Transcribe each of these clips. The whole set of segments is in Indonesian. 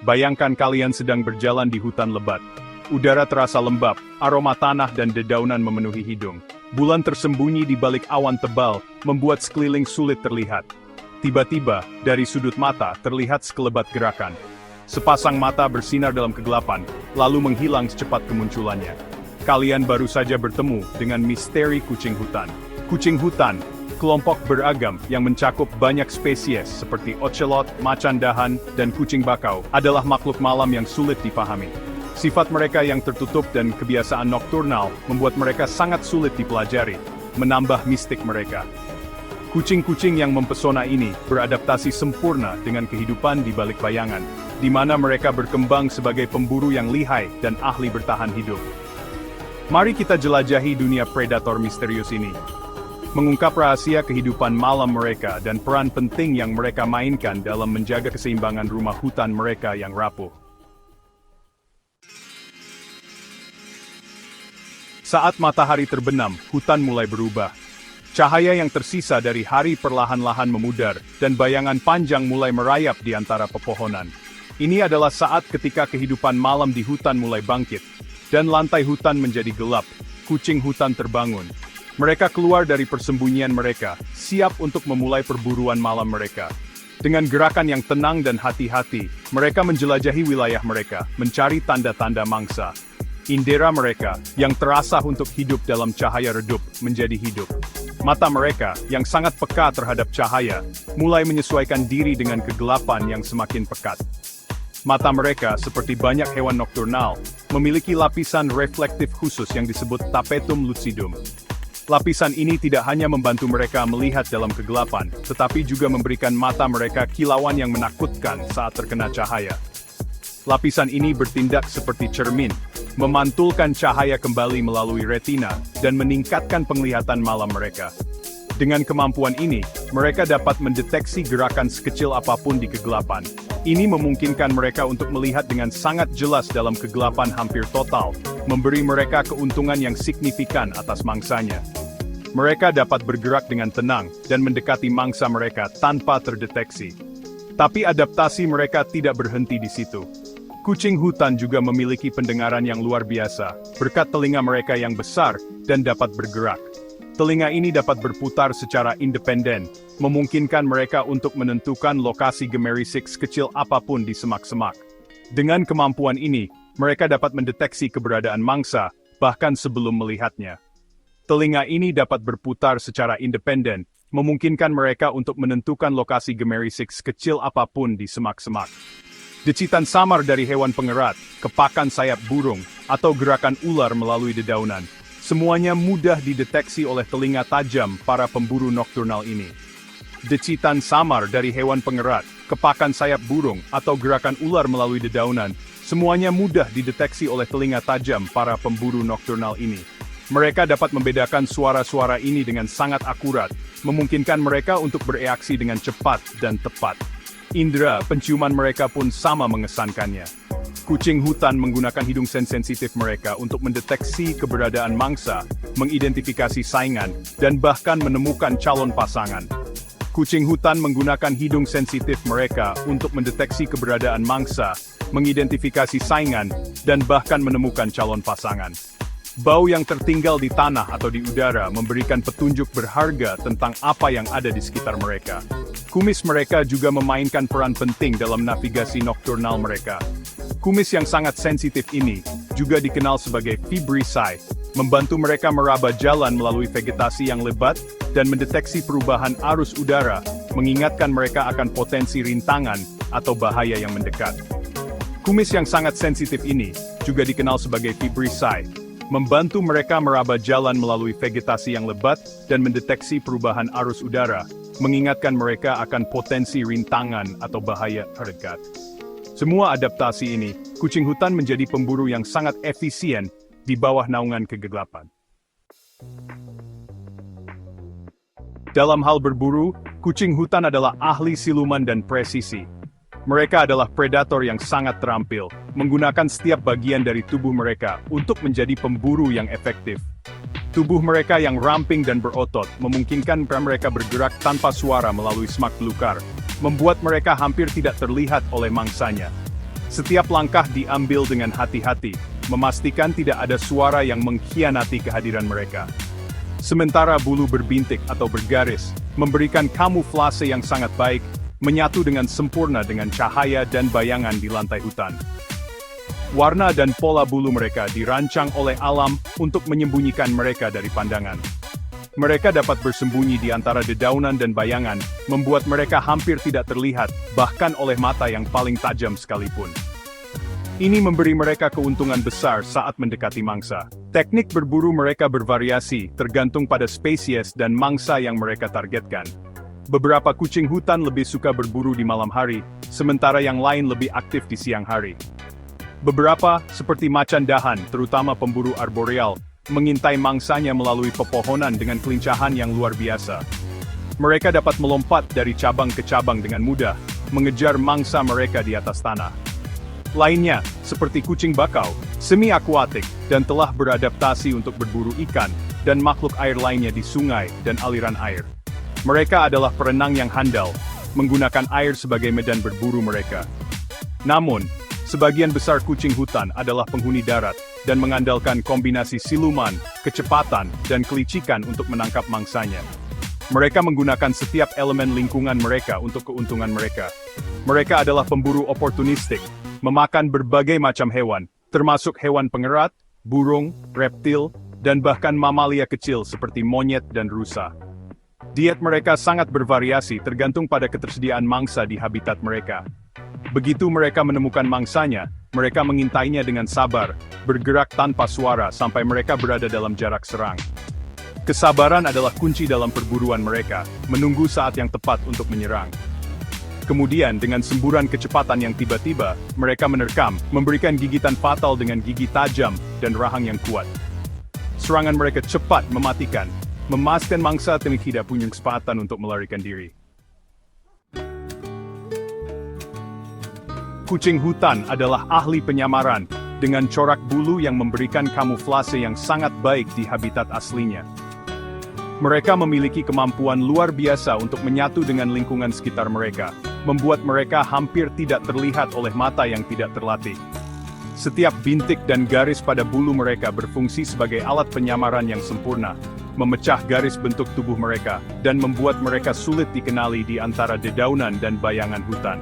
Bayangkan kalian sedang berjalan di hutan lebat. Udara terasa lembab, aroma tanah dan dedaunan memenuhi hidung. Bulan tersembunyi di balik awan tebal, membuat sekeliling sulit terlihat. Tiba-tiba, dari sudut mata terlihat sekelebat gerakan. Sepasang mata bersinar dalam kegelapan, lalu menghilang secepat kemunculannya. Kalian baru saja bertemu dengan misteri kucing hutan. Kucing hutan, kelompok beragam yang mencakup banyak spesies seperti ocelot, macan dahan, dan kucing bakau, adalah makhluk malam yang sulit dipahami. Sifat mereka yang tertutup dan kebiasaan nokturnal membuat mereka sangat sulit dipelajari, menambah mistik mereka. Kucing-kucing yang mempesona ini beradaptasi sempurna dengan kehidupan di balik bayangan, di mana mereka berkembang sebagai pemburu yang lihai dan ahli bertahan hidup. Mari kita jelajahi dunia predator misterius ini, mengungkap rahasia kehidupan malam mereka dan peran penting yang mereka mainkan dalam menjaga keseimbangan rumah hutan mereka yang rapuh. Saat matahari terbenam, hutan mulai berubah. Cahaya yang tersisa dari hari perlahan-lahan memudar, dan bayangan panjang mulai merayap di antara pepohonan. Ini adalah saat ketika kehidupan malam di hutan mulai bangkit, dan lantai hutan menjadi gelap. Kucing hutan terbangun. Mereka keluar dari persembunyian mereka, siap untuk memulai perburuan malam mereka. Dengan gerakan yang tenang dan hati-hati, mereka menjelajahi wilayah mereka, mencari tanda-tanda mangsa. Indera mereka, yang terasa untuk hidup dalam cahaya redup, menjadi hidup. Mata mereka, yang sangat peka terhadap cahaya, mulai menyesuaikan diri dengan kegelapan yang semakin pekat. Mata mereka, seperti banyak hewan nokturnal, memiliki lapisan reflektif khusus yang disebut tapetum lucidum. Lapisan ini tidak hanya membantu mereka melihat dalam kegelapan, tetapi juga memberikan mata mereka kilauan yang menakutkan saat terkena cahaya. Lapisan ini bertindak seperti cermin, memantulkan cahaya kembali melalui retina, dan meningkatkan penglihatan malam mereka. Dengan kemampuan ini, mereka dapat mendeteksi gerakan sekecil apapun di kegelapan. Ini memungkinkan mereka untuk melihat dengan sangat jelas dalam kegelapan hampir total, memberi mereka keuntungan yang signifikan atas mangsanya. Mereka dapat bergerak dengan tenang, dan mendekati mangsa mereka tanpa terdeteksi. Tapi adaptasi mereka tidak berhenti di situ. Kucing hutan juga memiliki pendengaran yang luar biasa, berkat telinga mereka yang besar dan dapat bergerak. Telinga ini dapat berputar secara independen, memungkinkan mereka untuk menentukan lokasi gemerisik sekecil apapun di semak-semak. Dengan kemampuan ini, mereka dapat mendeteksi keberadaan mangsa, bahkan sebelum melihatnya. Telinga ini dapat berputar secara independen, memungkinkan mereka untuk menentukan lokasi gemerisik sekecil apapun di semak-semak. Decitan samar dari hewan pengerat, kepakan sayap burung, atau gerakan ular melalui dedaunan, semuanya mudah dideteksi oleh telinga tajam para pemburu nokturnal ini. Decitan samar dari hewan pengerat, kepakan sayap burung, atau gerakan ular melalui dedaunan, semuanya mudah dideteksi oleh telinga tajam para pemburu nokturnal ini. Mereka dapat membedakan suara-suara ini dengan sangat akurat, memungkinkan mereka untuk bereaksi dengan cepat dan tepat. Indera penciuman mereka pun sama mengesankannya. Kucing hutan menggunakan hidung sensitif mereka untuk mendeteksi keberadaan mangsa, mengidentifikasi saingan, dan bahkan menemukan calon pasangan. Kucing hutan menggunakan hidung sensitif mereka untuk mendeteksi keberadaan mangsa, mengidentifikasi saingan, dan bahkan menemukan calon pasangan. Bau yang tertinggal di tanah atau di udara memberikan petunjuk berharga tentang apa yang ada di sekitar mereka. Kumis mereka juga memainkan peran penting dalam navigasi nokturnal mereka. Kumis yang sangat sensitif ini juga dikenal sebagai vibrissae, membantu mereka meraba jalan melalui vegetasi yang lebat dan mendeteksi perubahan arus udara, mengingatkan mereka akan potensi rintangan atau bahaya yang mendekat. Kumis yang sangat sensitif ini juga dikenal sebagai vibrissae, membantu mereka meraba jalan melalui vegetasi yang lebat dan mendeteksi perubahan arus udara, mengingatkan mereka akan potensi rintangan atau bahaya terdekat. Semua adaptasi ini, kucing hutan menjadi pemburu yang sangat efisien di bawah naungan kegelapan. Dalam hal berburu, kucing hutan adalah ahli siluman dan presisi. Mereka adalah predator yang sangat terampil, menggunakan setiap bagian dari tubuh mereka untuk menjadi pemburu yang efektif. Tubuh mereka yang ramping dan berotot memungkinkan mereka bergerak tanpa suara melalui semak belukar, membuat mereka hampir tidak terlihat oleh mangsanya. Setiap langkah diambil dengan hati-hati, memastikan tidak ada suara yang mengkhianati kehadiran mereka. Sementara bulu berbintik atau bergaris, memberikan kamuflase yang sangat baik, menyatu dengan sempurna dengan cahaya dan bayangan di lantai hutan. Warna dan pola bulu mereka dirancang oleh alam untuk menyembunyikan mereka dari pandangan. Mereka dapat bersembunyi di antara dedaunan dan bayangan, membuat mereka hampir tidak terlihat, bahkan oleh mata yang paling tajam sekalipun. Ini memberi mereka keuntungan besar saat mendekati mangsa. Teknik berburu mereka bervariasi, tergantung pada spesies dan mangsa yang mereka targetkan. Beberapa kucing hutan lebih suka berburu di malam hari, sementara yang lain lebih aktif di siang hari. Beberapa, seperti macan dahan, terutama pemburu arboreal, mengintai mangsanya melalui pepohonan dengan kelincahan yang luar biasa. Mereka dapat melompat dari cabang ke cabang dengan mudah, mengejar mangsa mereka di atas tanah. Lainnya, seperti kucing bakau, semi-akuatik, dan telah beradaptasi untuk berburu ikan, dan makhluk air lainnya di sungai dan aliran air. Mereka adalah perenang yang handal, menggunakan air sebagai medan berburu mereka. Namun, sebagian besar kucing hutan adalah penghuni darat, dan mengandalkan kombinasi siluman, kecepatan, dan kelicikan untuk menangkap mangsanya. Mereka menggunakan setiap elemen lingkungan mereka untuk keuntungan mereka. Mereka adalah pemburu oportunistik, memakan berbagai macam hewan, termasuk hewan pengerat, burung, reptil, dan bahkan mamalia kecil seperti monyet dan rusa. Diet mereka sangat bervariasi tergantung pada ketersediaan mangsa di habitat mereka. Begitu mereka menemukan mangsanya, mereka mengintainya dengan sabar, bergerak tanpa suara sampai mereka berada dalam jarak serang. Kesabaran adalah kunci dalam perburuan mereka, menunggu saat yang tepat untuk menyerang. Kemudian dengan semburan kecepatan yang tiba-tiba, mereka menerkam, memberikan gigitan fatal dengan gigi tajam dan rahang yang kuat. Serangan mereka cepat mematikan, memastikan mangsa tidak punya kesempatan untuk melarikan diri. Kucing hutan adalah ahli penyamaran, dengan corak bulu yang memberikan kamuflase yang sangat baik di habitat aslinya. Mereka memiliki kemampuan luar biasa untuk menyatu dengan lingkungan sekitar mereka, membuat mereka hampir tidak terlihat oleh mata yang tidak terlatih. Setiap bintik dan garis pada bulu mereka berfungsi sebagai alat penyamaran yang sempurna, memecah garis bentuk tubuh mereka, dan membuat mereka sulit dikenali di antara dedaunan dan bayangan hutan.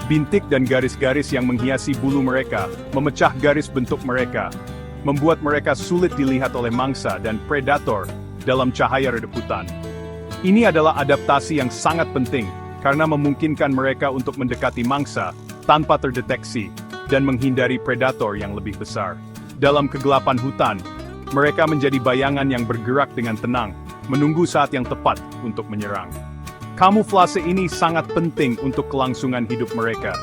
Bintik dan garis-garis yang menghiasi bulu mereka, memecah garis bentuk mereka, membuat mereka sulit dilihat oleh mangsa dan predator dalam cahaya redup hutan. Ini adalah adaptasi yang sangat penting, karena memungkinkan mereka untuk mendekati mangsa tanpa terdeteksi dan menghindari predator yang lebih besar. Dalam kegelapan hutan, mereka menjadi bayangan yang bergerak dengan tenang, menunggu saat yang tepat untuk menyerang. Kamuflase ini sangat penting untuk kelangsungan hidup mereka.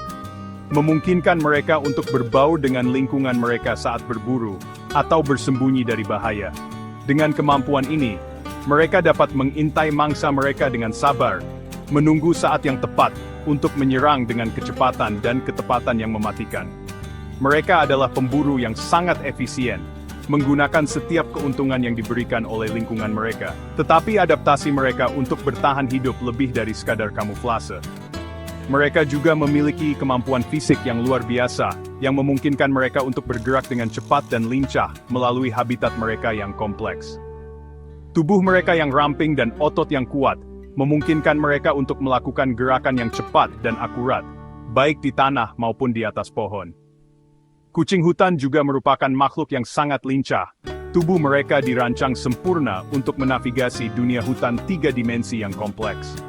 Memungkinkan mereka untuk berbaur dengan lingkungan mereka saat berburu, atau bersembunyi dari bahaya. Dengan kemampuan ini, mereka dapat mengintai mangsa mereka dengan sabar, menunggu saat yang tepat untuk menyerang dengan kecepatan dan ketepatan yang mematikan. Mereka adalah pemburu yang sangat efisien, menggunakan setiap keuntungan yang diberikan oleh lingkungan mereka, tetapi adaptasi mereka untuk bertahan hidup lebih dari sekadar kamuflase. Mereka juga memiliki kemampuan fisik yang luar biasa, yang memungkinkan mereka untuk bergerak dengan cepat dan lincah melalui habitat mereka yang kompleks. Tubuh mereka yang ramping dan otot yang kuat, memungkinkan mereka untuk melakukan gerakan yang cepat dan akurat, baik di tanah maupun di atas pohon. Kucing hutan juga merupakan makhluk yang sangat lincah. Tubuh mereka dirancang sempurna untuk menavigasi dunia hutan 3 dimensi yang kompleks.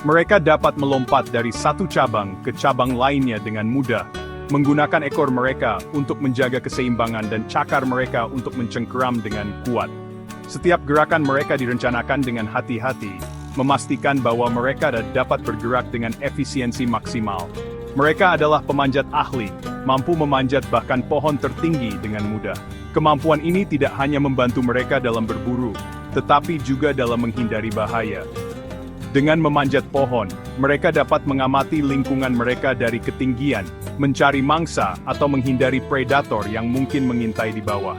Mereka dapat melompat dari satu cabang ke cabang lainnya dengan mudah, menggunakan ekor mereka untuk menjaga keseimbangan dan cakar mereka untuk mencengkeram dengan kuat. Setiap gerakan mereka direncanakan dengan hati-hati, memastikan bahwa mereka dapat bergerak dengan efisiensi maksimal. Mereka adalah pemanjat ahli, mampu memanjat bahkan pohon tertinggi dengan mudah. Kemampuan ini tidak hanya membantu mereka dalam berburu, tetapi juga dalam menghindari bahaya. Dengan memanjat pohon, mereka dapat mengamati lingkungan mereka dari ketinggian, mencari mangsa atau menghindari predator yang mungkin mengintai di bawah.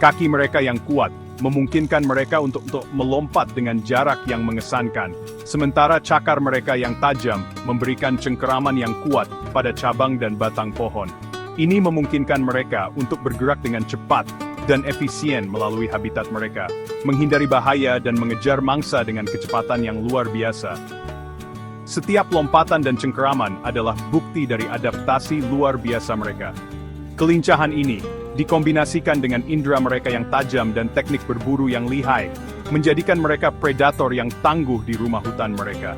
Kaki mereka yang kuat, memungkinkan mereka untuk melompat dengan jarak yang mengesankan, sementara cakar mereka yang tajam memberikan cengkeraman yang kuat pada cabang dan batang pohon. Ini memungkinkan mereka untuk bergerak dengan cepat dan efisien melalui habitat mereka, menghindari bahaya dan mengejar mangsa dengan kecepatan yang luar biasa. Setiap lompatan dan cengkeraman adalah bukti dari adaptasi luar biasa mereka. Kelincahan ini, dikombinasikan dengan indera mereka yang tajam dan teknik berburu yang lihai, menjadikan mereka predator yang tangguh di rumah hutan mereka.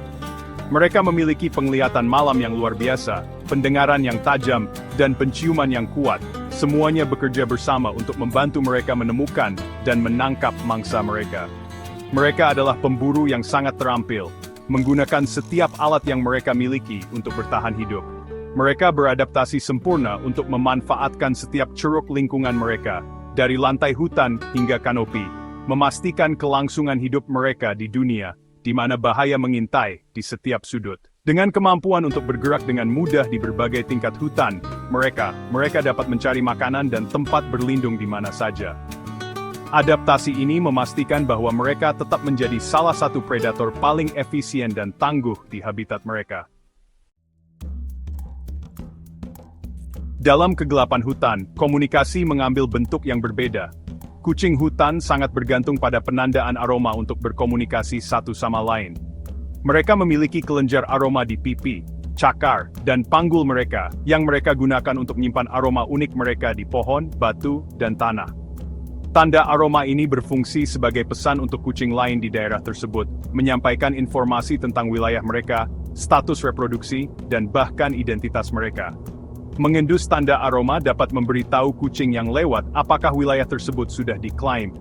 Mereka memiliki penglihatan malam yang luar biasa, pendengaran yang tajam, dan penciuman yang kuat. Semuanya bekerja bersama untuk membantu mereka menemukan dan menangkap mangsa mereka. Mereka adalah pemburu yang sangat terampil, menggunakan setiap alat yang mereka miliki untuk bertahan hidup. Mereka beradaptasi sempurna untuk memanfaatkan setiap ceruk lingkungan mereka, dari lantai hutan hingga kanopi, memastikan kelangsungan hidup mereka di dunia, di mana bahaya mengintai di setiap sudut. Dengan kemampuan untuk bergerak dengan mudah di berbagai tingkat hutan, mereka dapat mencari makanan dan tempat berlindung di mana saja. Adaptasi ini memastikan bahwa mereka tetap menjadi salah satu predator paling efisien dan tangguh di habitat mereka. Dalam kegelapan hutan, komunikasi mengambil bentuk yang berbeda. Kucing hutan sangat bergantung pada penandaan aroma untuk berkomunikasi satu sama lain. Mereka memiliki kelenjar aroma di pipi, cakar, dan panggul mereka, yang mereka gunakan untuk menyimpan aroma unik mereka di pohon, batu, dan tanah. Tanda aroma ini berfungsi sebagai pesan untuk kucing lain di daerah tersebut, menyampaikan informasi tentang wilayah mereka, status reproduksi, dan bahkan identitas mereka. Mengendus tanda aroma dapat memberitahu kucing yang lewat apakah wilayah tersebut sudah diklaim,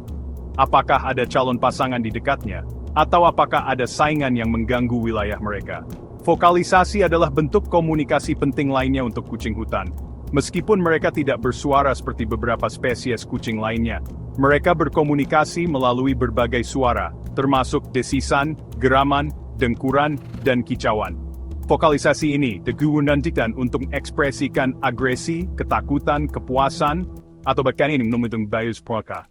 apakah ada calon pasangan di dekatnya, atau apakah ada saingan yang mengganggu wilayah mereka. Vokalisasi adalah bentuk komunikasi penting lainnya untuk kucing hutan. Meskipun mereka tidak bersuara seperti beberapa spesies kucing lainnya, mereka berkomunikasi melalui berbagai suara, termasuk desisan, geraman, dengkuran, dan kicauan. Vokalisasi ini digunakan untuk mengekspresikan agresi, ketakutan, kepuasan, atau bahkan ini menunjukkan bias proka.